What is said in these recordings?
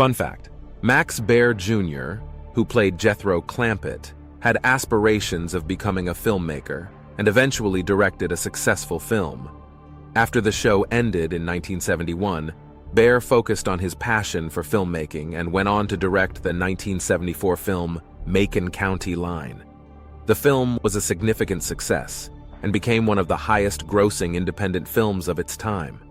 Fun fact, Max Baer Jr., who played Jethro Clampett, had aspirations of becoming a filmmaker and eventually directed a successful film. After the show ended in 1971, Baer focused on his passion for filmmaking and went on to direct the 1974 film Macon County Line. The film was a significant success and became one of the highest-grossing independent films of its time.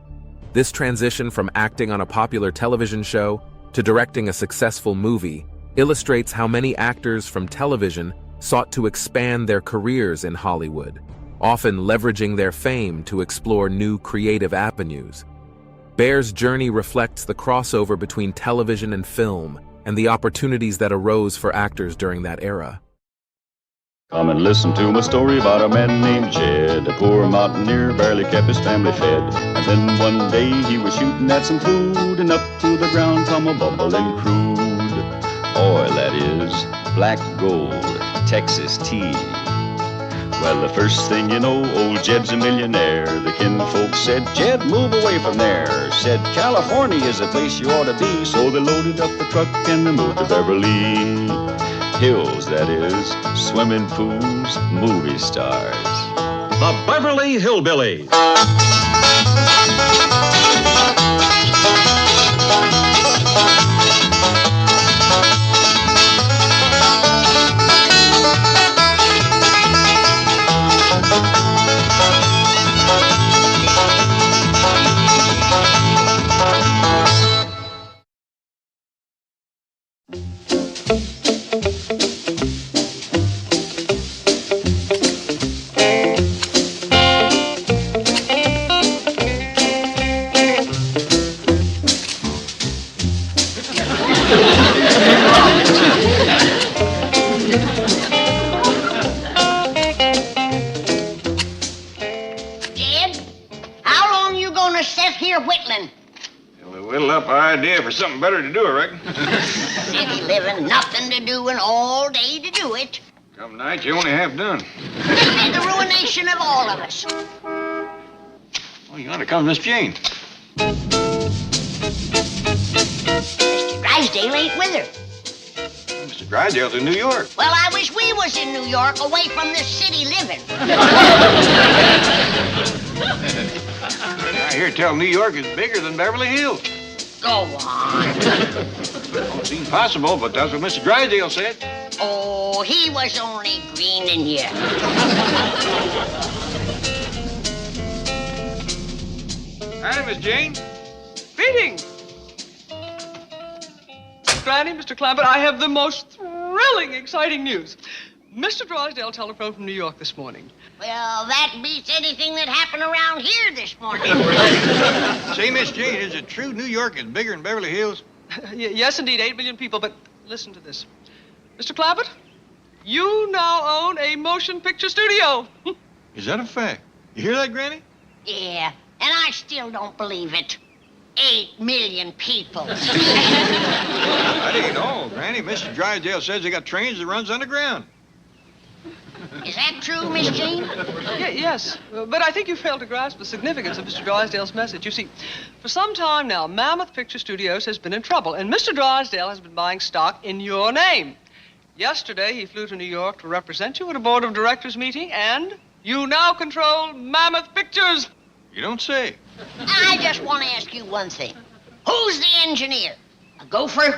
This transition from acting on a popular television show to directing a successful movie illustrates how many actors from television sought to expand their careers in Hollywood, often leveraging their fame to explore new creative avenues. Baer's journey reflects the crossover between television and film and the opportunities that arose for actors during that era. Come and listen to my story about a man named Jed. A poor mountaineer barely kept his family fed. And then one day he was shooting at some food, and up to the ground come a bubbling crude oil, that is, black gold, Texas tea. Well, the first thing you know, old Jed's a millionaire. The kinfolk said, Jed, move away from there. Said, California is the place you ought to be. So they loaded up the truck and they moved to Beverly Hills, that is, swimming pools, movie stars. The Beverly Hillbillies. For something better to do, I reckon. City living, nothing to do, and all day to do it. Some nights you only half done. This is the ruination of all of us. Well, you ought to come, Miss Jane. Mr. Drysdale ain't with her. Well, Mr. Drysdale's in New York. Well, I wish we was in New York, away from this city living. I hear tell New York is bigger than Beverly Hills. Go on. Well, it seems possible, but that's what Mr. Drysdale said. Oh, he was only greening you. Howdy, Miss Jane. Greetings. Granny, Mr. Clampett, I have the most thrilling, exciting news. Mr. Drysdale telephoned from New York this morning. Well, that beats anything that happened around here this morning. Say, Miss Jane, is it true New York is bigger than Beverly Hills? Yes, indeed, 8 million people, but listen to this. Mr. Clampett, you now own a motion picture studio. Is that a fact? You hear that, Granny? Yeah, and I still don't believe it. 8 million people. That ain't all, Granny. Mr. Drysdale says they got trains that runs underground. Is that true, Miss Jane? Yes, but I think you failed to grasp the significance of Mr. Drysdale's message. You see, for some time now, Mammoth Picture Studios has been in trouble, and Mr. Drysdale has been buying stock in your name. Yesterday, he flew to New York to represent you at a board of directors meeting, and you now control Mammoth Pictures. You don't say. I just want to ask you one thing. Who's the engineer? A gopher?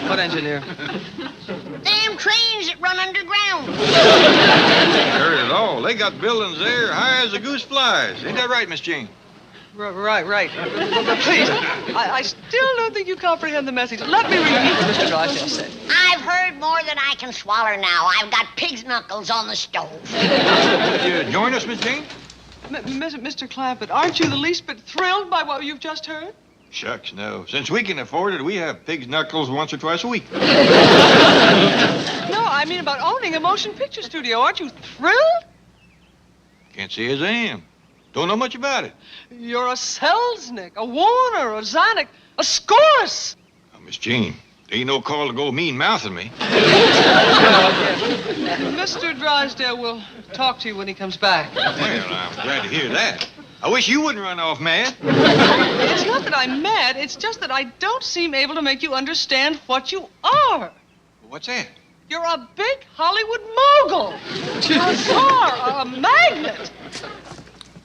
What engineer? Damn trains that run underground. Heard it all. They got buildings there high as the goose flies. Ain't that right, Miss Jane? Right. But please, I still don't think you comprehend the message. Let me repeat what Mr. Drysdale said. I've heard more than I can swallow now. I've got pig's knuckles on the stove. Would you join us, Miss Jane? Mr. Clampett, aren't you the least bit thrilled by what you've just heard? Shucks, no. Since we can afford it, we have pig's knuckles once or twice a week. No, I mean about owning a motion picture studio. Aren't you thrilled? Can't say as I am. Don't know much about it. You're a Selznick, a Warner, a Zanuck, a Scourse. Now, Miss Jane, there ain't no call to go mean-mouthing me. Mr. Drysdale will talk to you when he comes back. Well, I'm glad to hear that. I wish you wouldn't run off mad. It's not that I'm mad. It's just that I don't seem able to make you understand what you are. What's that? You're a big Hollywood mogul. You're a czar, a magnet.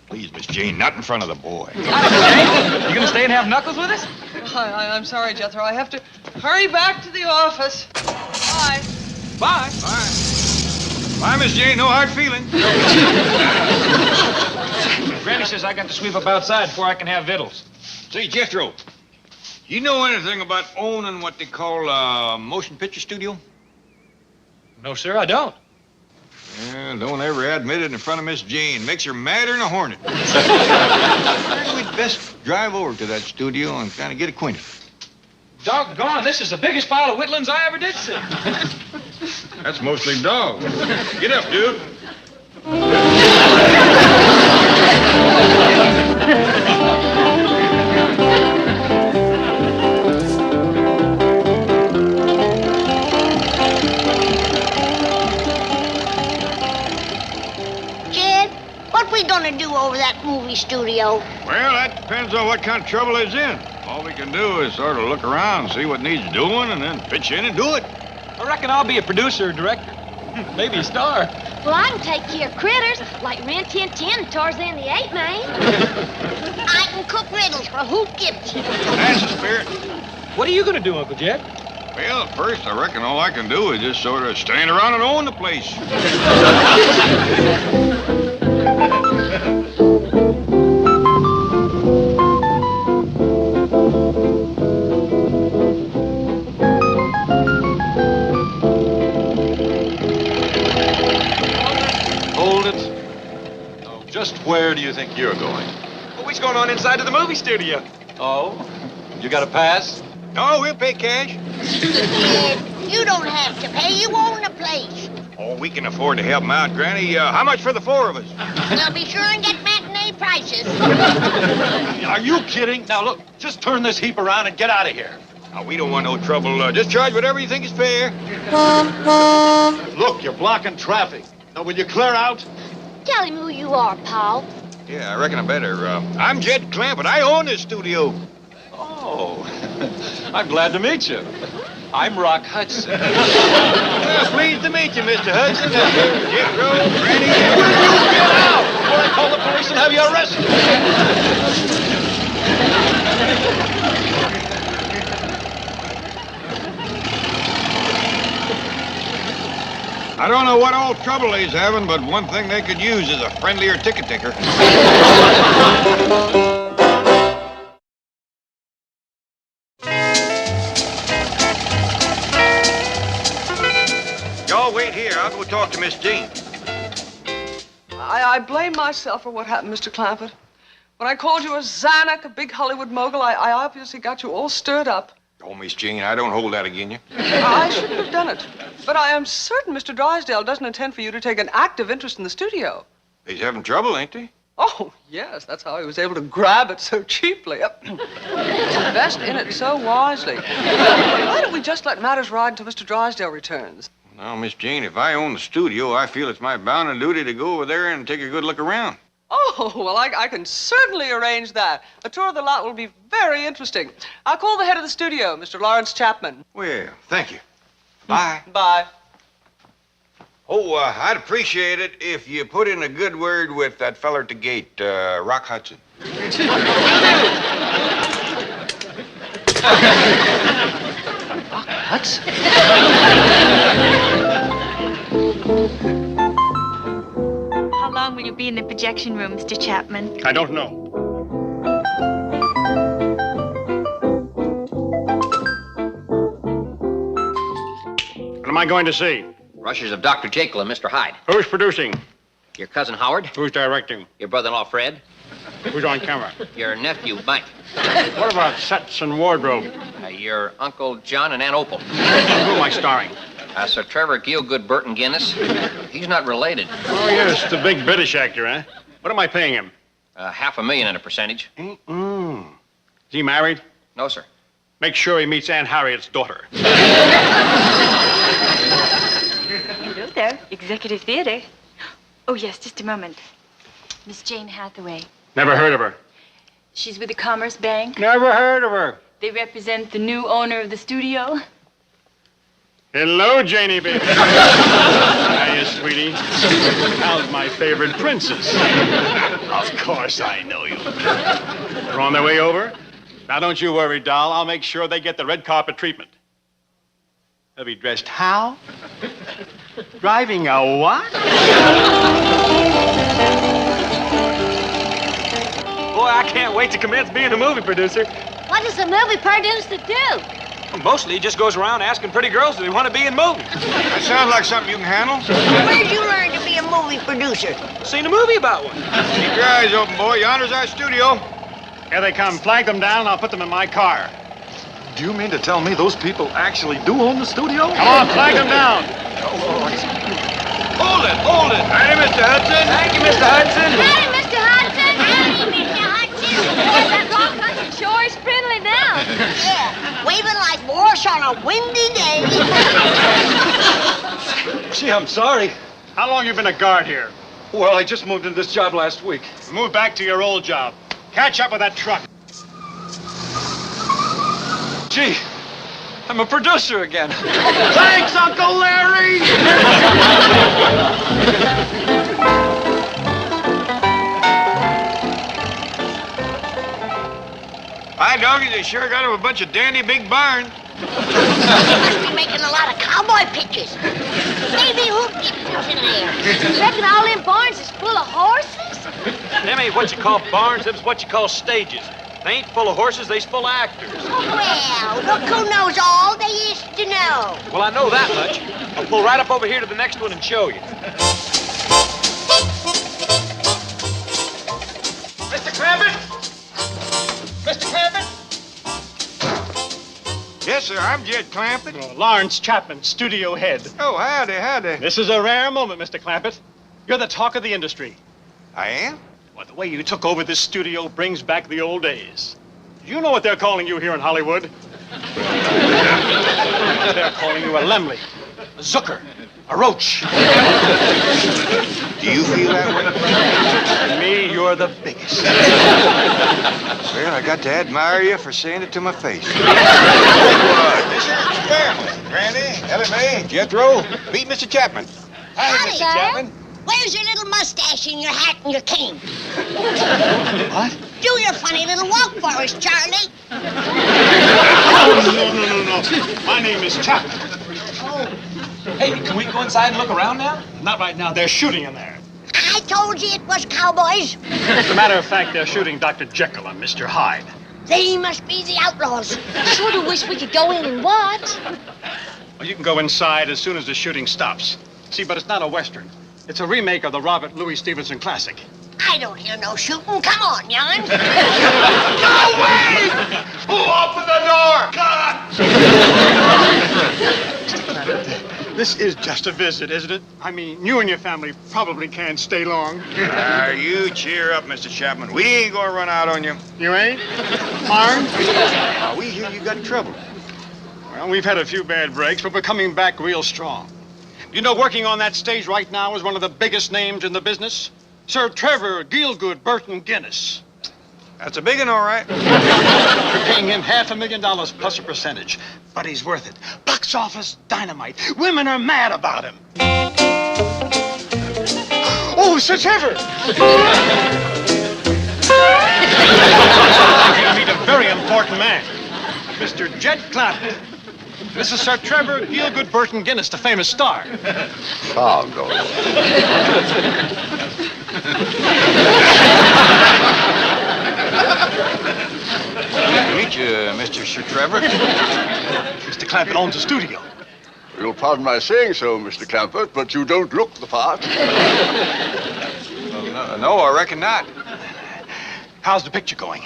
Please, Miss Jane, not in front of the boy. You gonna stay and have knuckles with us? I'm sorry, Jethro. I have to hurry back to the office. Bye. Bye. Bye. Bye, Miss Jane. No hard feelings. Granny says I got to sweep up outside before I can have victuals. Say, Jethro, you know anything about owning what they call a motion picture studio? No, sir, I don't. Yeah, don't ever admit it in front of Miss Jane. Makes her madder than a hornet. We'd best drive over to that studio and kind of get acquainted. Doggone, this is the biggest pile of whittlings I ever did see. That's mostly dogs. Get up, dude. Jed, what we gonna do over that movie studio? Well, that depends on what kind of trouble it's in. All we can do is sort of look around, see what needs doing, and then pitch in and do it. I reckon I'll be a producer or director. Maybe a star. Well, I can take care of critters like Ren Tin Tin and Tarzan the Ape Man. I can cook riddles for Hoop Gibson. That's the spirit. What are you gonna do, Uncle Jed? Well, at first, I reckon all I can do is just sort of stand around and own the place. Hold it. Oh, just where do you think you're going? Well, we's going on inside to the movie studio. Oh? You got a pass? No, we'll pay cash. Jed, you don't have to pay. You own the place. Oh, we can afford to help him out, Granny. How much for the four of us? We'll be sure and get matinee prices. Are you kidding? Now, look, just turn this heap around and get out of here. Now, we don't want no trouble. Just charge whatever you think is fair. Look, you're blocking traffic. Now, will you clear out? Tell him who you are, Paul. Yeah, I reckon I better. I'm Jed Clampett. I own this studio. Oh, I'm glad to meet you. I'm Rock Hudson. Well, pleased to meet you, Mr. Hudson. Jethro, Granny. Will you get out before I call the police and have you arrested? I don't know what old trouble he's having, but one thing they could use is a friendlier ticket taker. Y'all wait here. I'll go talk to Miss Jean. I blame myself for what happened, Mr. Clampett. When I called you a Zanuck, a big Hollywood mogul, I obviously got you all stirred up. Oh, Miss Jean, I don't hold that against you. I shouldn't have done it. But I am certain Mr. Drysdale doesn't intend for you to take an active interest in the studio. He's having trouble, ain't he? Oh, yes, that's how he was able to grab it so cheaply. Invest in it so wisely. Why don't we just let matters ride until Mr. Drysdale returns? Now, Miss Jean, if I own the studio, I feel it's my bounden duty to go over there and take a good look around. Oh, well, I can certainly arrange that. A tour of the lot will be very interesting. I'll call the head of the studio, Mr. Lawrence Chapman. Well, thank you. Bye. Bye. Oh, I'd appreciate it if you put in a good word with that feller at the gate, Rock Hudson. Hudson? How long will you be in the projection room, Mr. Chapman? I don't know. What am I going to see? Rushes of Dr. Jekyll and Mr. Hyde. Who's producing? Your cousin Howard. Who's directing? Your brother-in-law Fred. Who's on camera? Your nephew Mike. What about sets and wardrobe? Your Uncle John and Aunt Opal. Who am I starring? Sir Trevor Gielgud Burton Guinness. He's not related. Oh, yes, the big British actor, huh? What am I paying him? $500,000 in a percentage. Is he married? No, sir. Make sure he meets Aunt Harriet's daughter. Hello there, Executive Theater. Oh, yes, just a moment. Miss Jane Hathaway. Never heard of her. She's with the Commerce Bank. Never heard of her. They represent the new owner of the studio. Hello, Janie, baby. Hiya, sweetie. How's my favorite princess? Of course I know you. They're on their way over? Now, don't you worry, doll. I'll make sure they get the red carpet treatment. They'll be dressed how? Driving a what? Boy, I can't wait to commence being a movie producer. What does a movie producer do? Well, mostly he just goes around asking pretty girls if they want to be in movies. That sounds like something you can handle. Where'd you learn to be a movie producer? Seen a movie about one. Keep your eyes open, boy. Yonder's our studio. Here they come. Flag them down and I'll put them in my car. Do you mean to tell me those people actually do own the studio? Come on, flag them down. Hold it, hold it. Howdy, Mr. Hudson. Thank you, Mr. Hudson. Howdy, Mr. Hudson. Howdy, Mr. Hudson. Yes, that rock country sure is friendly now. Yeah, waving like Morse on a windy day. Gee, I'm sorry. How long you been a guard here? Well, I just moved into this job last week. Move back to your old job. Catch up with that truck. Gee, I'm a producer again. Thanks, Uncle Larry! Hi, doggy. They sure got him a bunch of dandy big barns. Must be making a lot of cowboy pictures. Maybe who gets in there? You reckon all them barns is full of horses? Them ain't what you call barns, them's what you call stages. They ain't full of horses, they's full of actors. Well, look who knows all there is to know. Well, I know that much. I'll pull right up over here to the next one and show you. Mr. Clampett? Mr. Clampett? Yes, sir. I'm Jed Clampett. Oh, Lawrence Chapman, studio head. Oh, howdy, howdy. This is a rare moment, Mr. Clampett. You're the talk of the industry. I am? Well, the way you took over this studio brings back the old days. You know what they're calling you here in Hollywood. They're calling you a Lemley, a Zucker, a Roach. Do you feel that way? To me, you're the biggest. Well, I got to admire you for saying it to my face. This here's family. Randy, Ellie Mae, Jethro, meet Mr. Chapman. Howdy, Mr. Chapman. Where's your little mustache and your hat and your cane? What? Do your funny little walk for us, Charlie. Oh, no. My name is Chapman. Hey, can we go inside and look around now? Not right now. They're shooting in there. I told you it was cowboys. As a matter of fact, they're shooting Dr. Jekyll and Mr. Hyde. They must be the outlaws. Sort of wish we could go in and watch. Well, you can go inside as soon as the shooting stops. See, but it's not a Western. It's a remake of the Robert Louis Stevenson classic. I don't hear no shooting. Come on, Jan. No way! Who opened the door? This is just a visit, isn't it? I mean, you and your family probably can't stay long. You cheer up, Mr. Chapman. We ain't gonna run out on you. You ain't? Armed? We hear you got trouble. Well, we've had a few bad breaks, but we're coming back real strong. You know, working on that stage right now is one of the biggest names in the business. Sir Trevor Gielgud Burton Guinness. That's a big one, all right. We're paying him $500,000 plus a percentage, but he's worth it. Box office dynamite. Women are mad about him. Oh, Sir Trevor! You meet a very important man, Mr. Jed Clampett. This is Sir Trevor Gielgud Burton Guinness, the famous star. Fargo. Meet you, Mr. Sir Trevor. Mr. Clampett owns a studio. You'll pardon my saying so, Mr. Clampett, but you don't look the part. No, I reckon not. How's the picture going?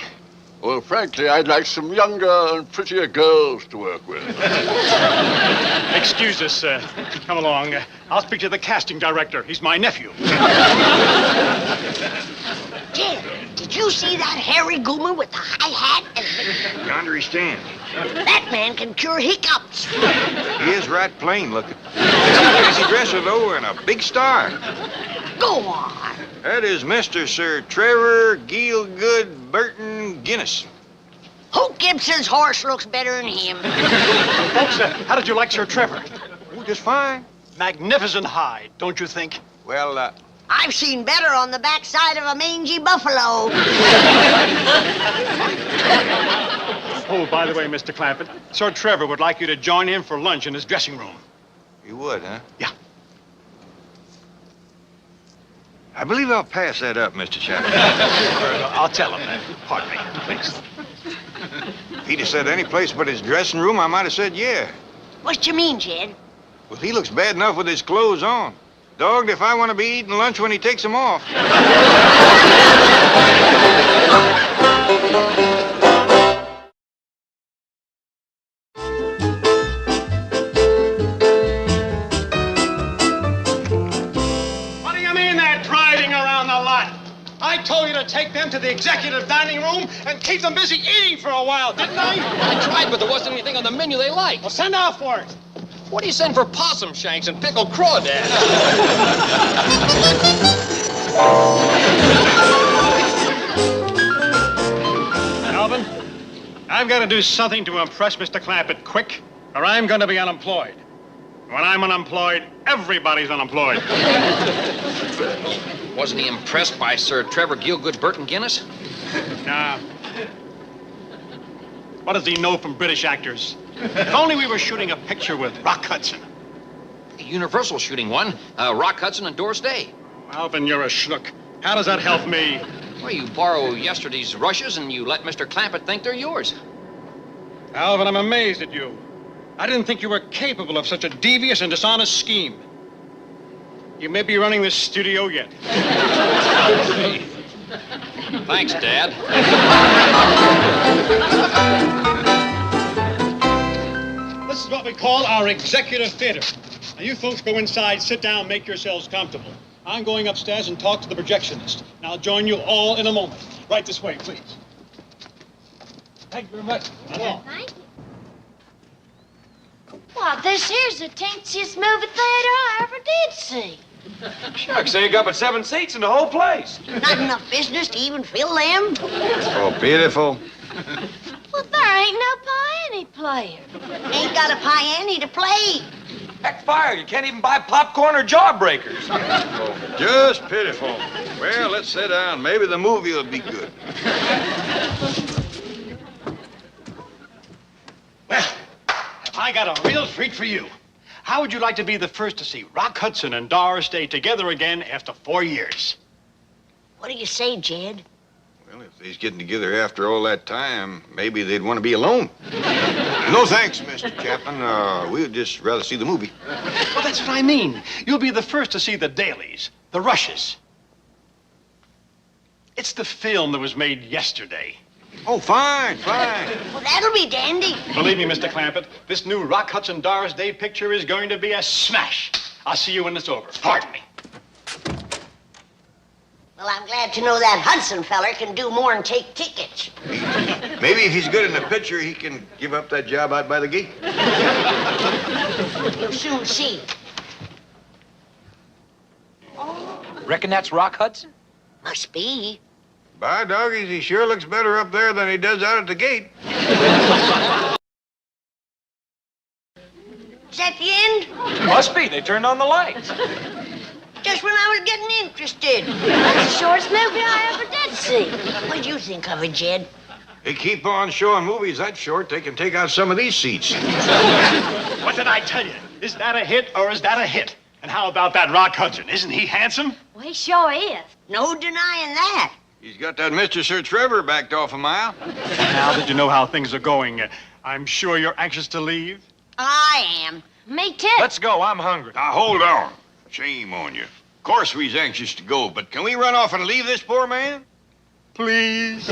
Well, frankly, I'd like some younger and prettier girls to work with. Excuse us, come along. I'll speak to the casting director. He's my nephew. Jed, did you see that hairy goomer with the high hat and Yonder he stands. that man can cure hiccups. He is right plain looking. Easy dresser, though, and a big star. Go on. That is Mr. Sir Trevor Gielgud Burton Guinness. Who Gibson's horse looks better than him? Folks, how did you like Sir Trevor? Oh, just fine. Magnificent hide, don't you think? Well, I've seen better on the backside of a mangy buffalo. Oh, by the way, Mr. Clampett, Sir Trevor would like you to join him for lunch in his dressing room. you would, huh? Yeah. I believe I'll pass that up, Mr. Chapman. I'll tell him. Pardon me, please. If he'd have said any place but his dressing room, I might have said yeah. What you mean, Jed? Well, he looks bad enough with his clothes on. Dogged if I want to be eating lunch when he takes them off. What do you mean they're driving around the lot? I told you to take them to the executive dining room and keep them busy eating for a while, didn't I? I tried, but there wasn't anything on the menu they liked. Well, send out for it. What do you send for possum shanks and pickled crawdad? Alvin, I've got to do something to impress Mr. Clampett quick, or I'm going to be unemployed. When I'm unemployed, everybody's unemployed. Wasn't he impressed by Sir Trevor Gielgud Burton Guinness? Nah. What does he know from British actors? If only we were shooting a picture with Rock Hudson. Universal shooting one. Rock Hudson and Doris Day. Alvin, you're a schnook. How does that help me? Well, you borrow yesterday's rushes and you let Mr. Clampett think they're yours. Alvin, I'm amazed at you. I didn't think you were capable of such a devious and dishonest scheme. You may be running this studio yet. Thanks, Dad. This is what we call our executive theater. Now, you folks go inside, sit down, make yourselves comfortable. I'm going upstairs and talk to the projectionist. And I'll join you all in a moment. Right this way, please. Thank you very much. Come on. Thank you. Why, this here's the teensiest movie theater I ever did see. Shucks, they got but 7 seats in the whole place. Not enough business to even fill them. Oh, pitiful. Well, there ain't no piano player. Ain't got a piano to play. Heck, fired. You can't even buy popcorn or jawbreakers. Oh, just pitiful. Well, let's sit down. Maybe the movie will be good. Well, I got a real treat for you. How would you like to be the first to see Rock Hudson and Doris Day together again after 4 years? What do you say, Jed? Well, if they's getting together after all that time, maybe they'd want to be alone. No thanks, Mr. Chapman. We'd just rather see the movie. Well, that's what I mean. You'll be the first to see the dailies, the rushes. It's the film that was made yesterday. Oh, fine, fine. Well, that'll be dandy. Believe me, Mr. Clampett, this new Rock Hudson Doris Day picture is going to be a smash. I'll see you when it's over. Pardon me. Well, I'm glad to know that Hudson feller can do more than take tickets. Maybe if he's good in the picture, he can give up that job out by the gate. You'll soon see. Reckon that's Rock Hudson? Must be. By doggies, he sure looks better up there than he does out at the gate. Is that the end? Must be. They turned on the lights. Just when I was getting interested. That's the shortest movie I ever did see. What'd you think of it, Jed? They keep on showing movies that short, they can take out some of these seats. What did I tell you? Is that a hit or is that a hit? And how about that Rock Hudson? Isn't he handsome? Well, he sure is. No denying that. He's got that Mr. Sir Trevor backed off a mile. Now that you know how things are going, I'm sure you're anxious to leave. I am. Me too. Let's go. I'm hungry. Now, hold on. Shame on you. Of course we's anxious to go, but can we run off and leave this poor man? Please.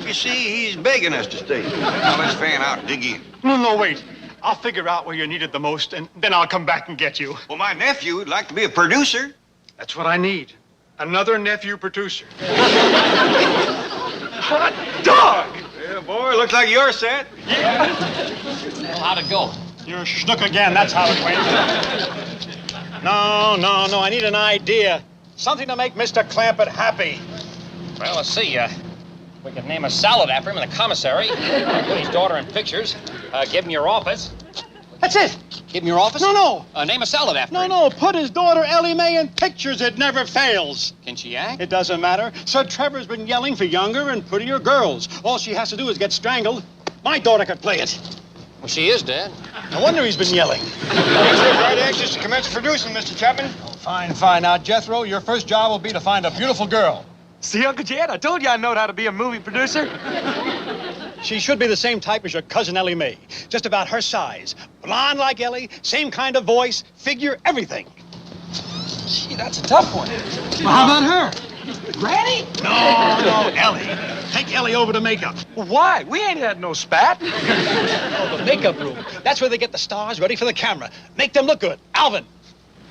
You see, he's begging us to stay. Now, let's fan out and dig in. No, wait. I'll figure out where you're needed the most, and then I'll come back and get you. Well, my nephew would like to be a producer. That's what I need. Another nephew producer. Hot dog! Yeah, boy, looks like you're set. Well, how'd it go? You're a schnook again. That's how it went. No. I need an idea. Something to make Mr. Clampett happy. Well, let's see. We could name a salad after him in the commissary. Put his daughter in pictures. Give him your office. That's it. Give him your office? No. Name a salad after him. No. Put his daughter Ellie Mae in pictures. It never fails. Can she act? It doesn't matter. Sir Trevor's been yelling for younger and prettier girls. All she has to do is get strangled. My daughter could play it. Well, she is dead. No wonder he's been yelling. We're right anxious to commence producing, Mr. Chapman. Fine. Now, Jethro, your first job will be to find a beautiful girl. See, Uncle Jed, I told you I knowed how to be a movie producer. She should be the same type as your cousin Ellie Mae. Just about her size. Blonde like Ellie, same kind of voice, figure, everything. Gee, that's a tough one. Well, how about her? Granny? No, Ellie. Take Ellie over to makeup. Why? We ain't had no spat. Oh, the makeup room. That's where they get the stars ready for the camera. Make them look good. Alvin.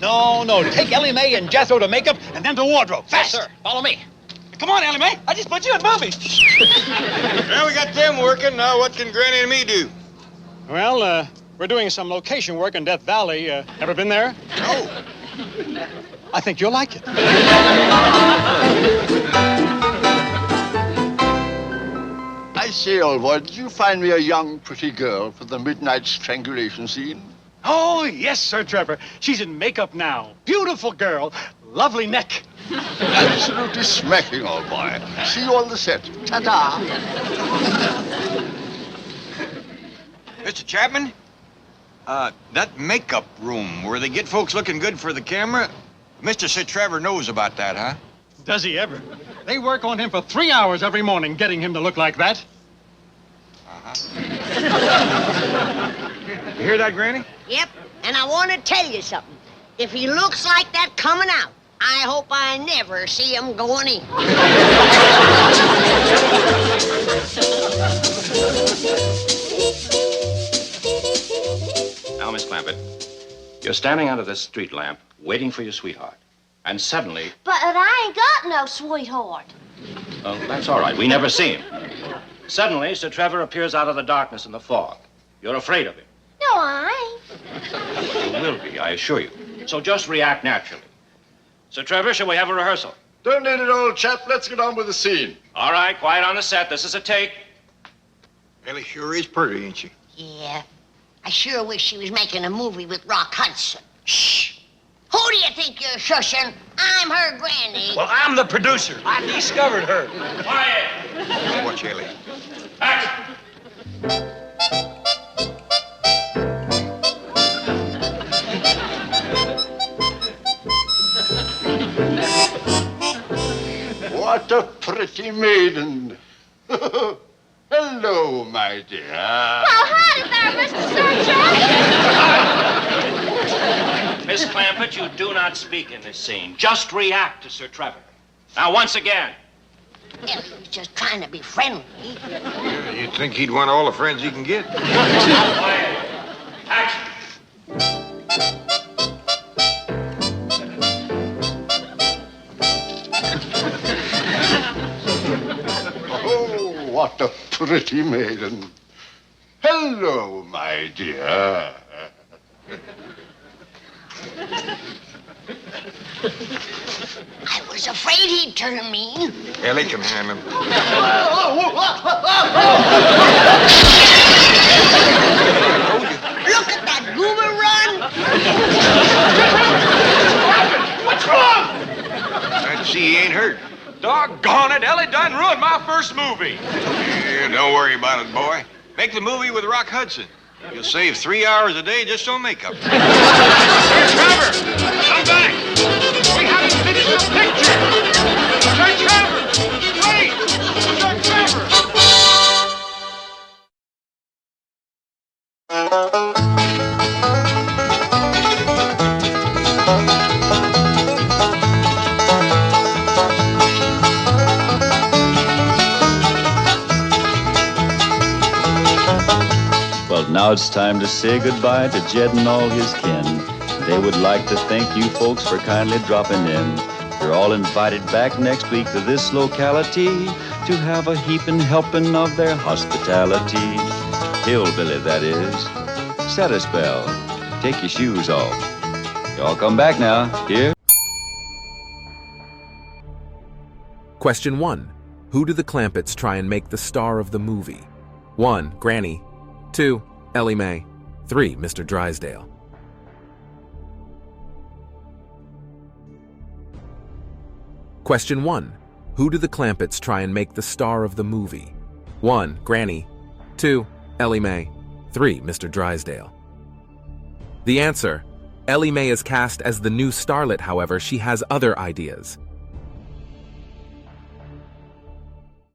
No. Take Ellie Mae and Jethro to makeup and then to wardrobe. Fast. Yes, sir. Follow me. Come on, Ellie Mae. I just put you in movies. Well, we got them working. Now, what can Granny and me do? Well, we're doing some location work in Death Valley. Ever been there? No. I think you'll like it. I say, old boy, did you find me a young, pretty girl for the midnight strangulation scene? Oh, yes, Sir Trevor. She's in makeup now. Beautiful girl. Lovely neck. Absolutely smacking, old boy. See you on the set. Ta-da. Mr. Chapman, that makeup room where they get folks looking good for the camera, Mr. Sir Trevor knows about that, huh? Does he ever? They work on him for 3 hours every morning, getting him to look like that. You hear that, Granny? Yep, and I want to tell you something. If he looks like that coming out, I hope I never see him going in. Now, Miss Clampett, you're standing under this street lamp, waiting for your sweetheart. And suddenly... But I ain't got no sweetheart. Oh, that's all right. We never see him. Suddenly, Sir Trevor appears out of the darkness and the fog. You're afraid of him. No, I ain't. You will be, I assure you. So just react naturally. Sir Trevor, shall we have a rehearsal? Don't need it, old chap. Let's get on with the scene. All right, quiet on the set. This is a take. Ellie sure is pretty, ain't she? Yeah, I sure wish she was making a movie with Rock Hudson. Shh. Who do you think you're shushing? I'm her granny. Well, I'm the producer. I discovered her. Quiet. Watch Ellie. Action. What a pretty maiden. Hello, my dear. Well, howdy there, Mr. Sir Trevor. Miss Clampett, you do not speak in this scene. Just react to Sir Trevor. Now, once again. Ellie was just trying to be friendly. Yeah, you'd think he'd want all the friends he can get. Quiet. Action. Oh, what a pretty maiden. Hello, my dear. I was afraid he'd turn mean. Ellie can handle him. Look at that goober run. What's wrong? I'd see he ain't hurt. Doggone it, Ellie done ruined my first movie. Yeah, don't worry about it, boy. Make the movie with Rock Hudson. You'll save 3 hours a day just on makeup. Sir Trevor, come back. We haven't finished the picture. Sir Trevor, wait. Sir Trevor. Well, now it's time to say goodbye to Jed and all his kin. They would like to thank you folks for kindly dropping in. You're all invited back next week to this locality to have a heaping helping of their hospitality. Hillbilly, that is. Set a spell. Take your shoes off. Y'all come back now. Here. Question 1. Who do the Clampetts try and make the star of the movie? 1. Granny. 2. Ellie Mae. 3. Mr. Drysdale. Question 1. Who do the Clampetts try and make the star of the movie? 1. Granny. 2. Ellie Mae. 3. Mr. Drysdale. The answer: Ellie Mae is cast as the new starlet. However, she has other ideas.